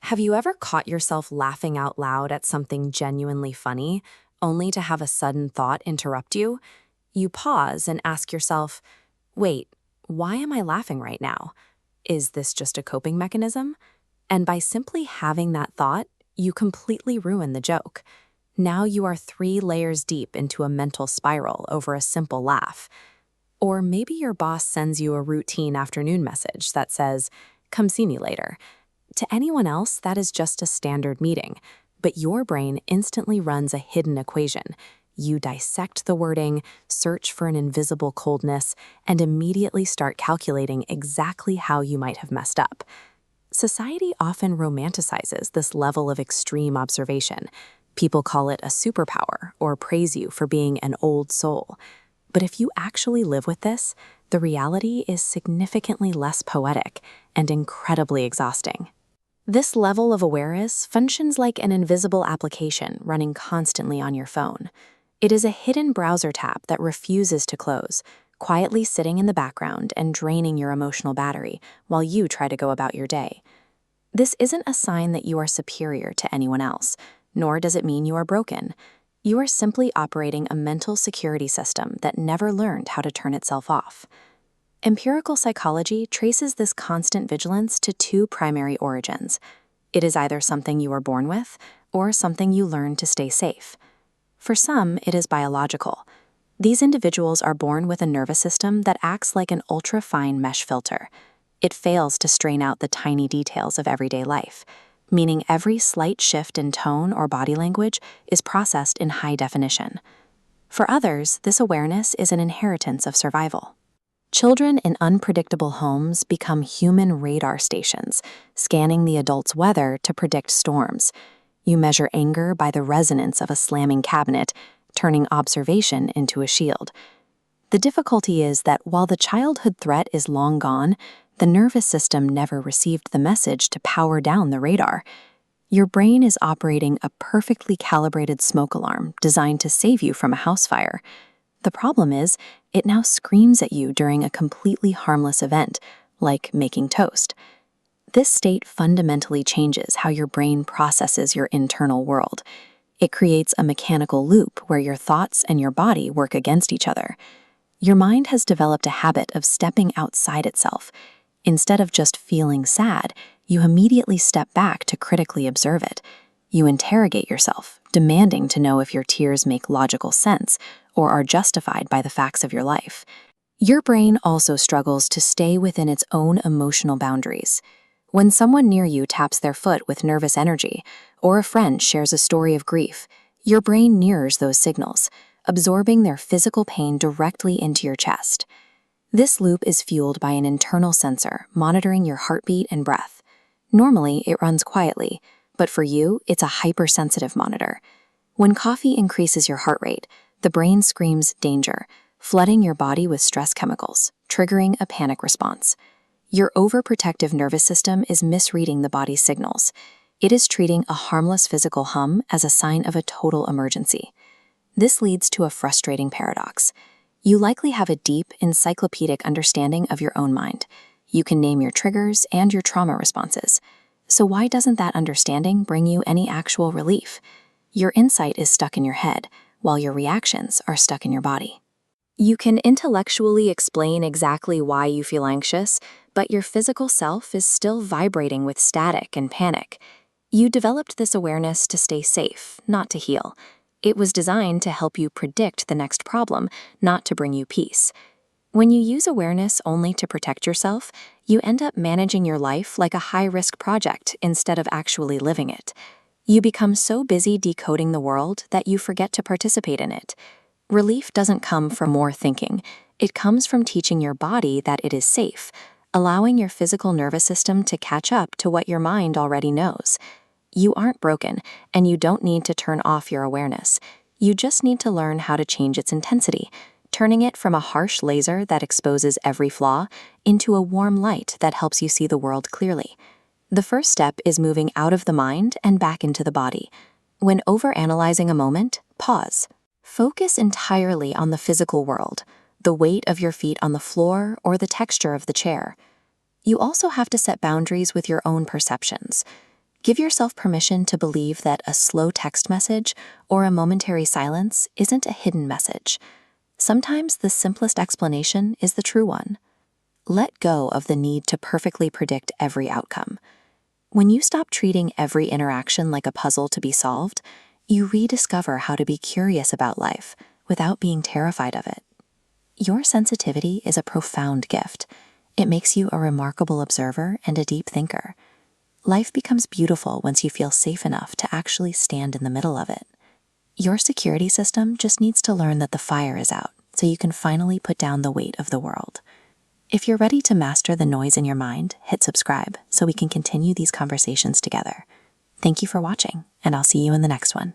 Have you ever caught yourself laughing out loud at something genuinely funny, only to have a sudden thought interrupt you? You pause and ask yourself, wait, why am I laughing right now? Is this just a coping mechanism? And by simply having that thought, you completely ruin the joke. Now you are 3 layers deep into a mental spiral over a simple laugh. Or maybe your boss sends you a routine afternoon message that says, "Come see me later." To anyone else, that is just a standard meeting, but your brain instantly runs a hidden equation. You dissect the wording, search for an invisible coldness, and immediately start calculating exactly how you might have messed up. Society often romanticizes this level of extreme observation. People call it a superpower or praise you for being an old soul. But if you actually live with this, the reality is significantly less poetic and incredibly exhausting. This level of awareness functions like an invisible application running constantly on your phone. It is a hidden browser tab that refuses to close, quietly sitting in the background and draining your emotional battery while you try to go about your day. This isn't a sign that you are superior to anyone else, nor does it mean you are broken. You are simply operating a mental security system that never learned how to turn itself off. Empirical psychology traces this constant vigilance to 2 primary origins. It is either something you are born with or something you learn to stay safe. For some, it is biological. These individuals are born with a nervous system that acts like an ultra-fine mesh filter. It fails to strain out the tiny details of everyday life, meaning every slight shift in tone or body language is processed in high definition. For others, this awareness is an inheritance of survival. Children in unpredictable homes become human radar stations, scanning the adult's weather to predict storms. You measure anger by the resonance of a slamming cabinet, turning observation into a shield. The difficulty is that while the childhood threat is long gone, the nervous system never received the message to power down the radar. Your brain is operating a perfectly calibrated smoke alarm designed to save you from a house fire. The problem is, it now screams at you during a completely harmless event, like making toast. This state fundamentally changes how your brain processes your internal world. It creates a mechanical loop where your thoughts and your body work against each other. Your mind has developed a habit of stepping outside itself. Instead of just feeling sad, you immediately step back to critically observe it. You interrogate yourself, demanding to know if your tears make logical sense or are justified by the facts of your life. Your brain also struggles to stay within its own emotional boundaries. When someone near you taps their foot with nervous energy, or a friend shares a story of grief, your brain mirrors those signals, absorbing their physical pain directly into your chest. This loop is fueled by an internal sensor monitoring your heartbeat and breath. Normally, it runs quietly, but for you, it's a hypersensitive monitor. When coffee increases your heart rate, the brain screams danger, flooding your body with stress chemicals, triggering a panic response. Your overprotective nervous system is misreading the body's signals. It is treating a harmless physical hum as a sign of a total emergency. This leads to a frustrating paradox. You likely have a deep, encyclopedic understanding of your own mind. You can name your triggers and your trauma responses. So why doesn't that understanding bring you any actual relief? Your insight is stuck in your head, while your reactions are stuck in your body. You can intellectually explain exactly why you feel anxious, but your physical self is still vibrating with static and panic. You developed this awareness to stay safe, not to heal. It was designed to help you predict the next problem, not to bring you peace. When you use awareness only to protect yourself, you end up managing your life like a high-risk project instead of actually living it. You become so busy decoding the world that you forget to participate in it. Relief doesn't come from more thinking. It comes from teaching your body that it is safe, allowing your physical nervous system to catch up to what your mind already knows. You aren't broken, and you don't need to turn off your awareness. You just need to learn how to change its intensity, turning it from a harsh laser that exposes every flaw into a warm light that helps you see the world clearly. The first step is moving out of the mind and back into the body. When overanalyzing a moment, pause. Focus entirely on the physical world, the weight of your feet on the floor or the texture of the chair. You also have to set boundaries with your own perceptions. Give yourself permission to believe that a slow text message or a momentary silence isn't a hidden message. Sometimes the simplest explanation is the true one. Let go of the need to perfectly predict every outcome. When you stop treating every interaction like a puzzle to be solved, you rediscover how to be curious about life without being terrified of it. Your sensitivity is a profound gift. It makes you a remarkable observer and a deep thinker. Life becomes beautiful once you feel safe enough to actually stand in the middle of it. Your security system just needs to learn that the fire is out, so you can finally put down the weight of the world. If you're ready to master the noise in your mind, hit subscribe so we can continue these conversations together. Thank you for watching, and I'll see you in the next one.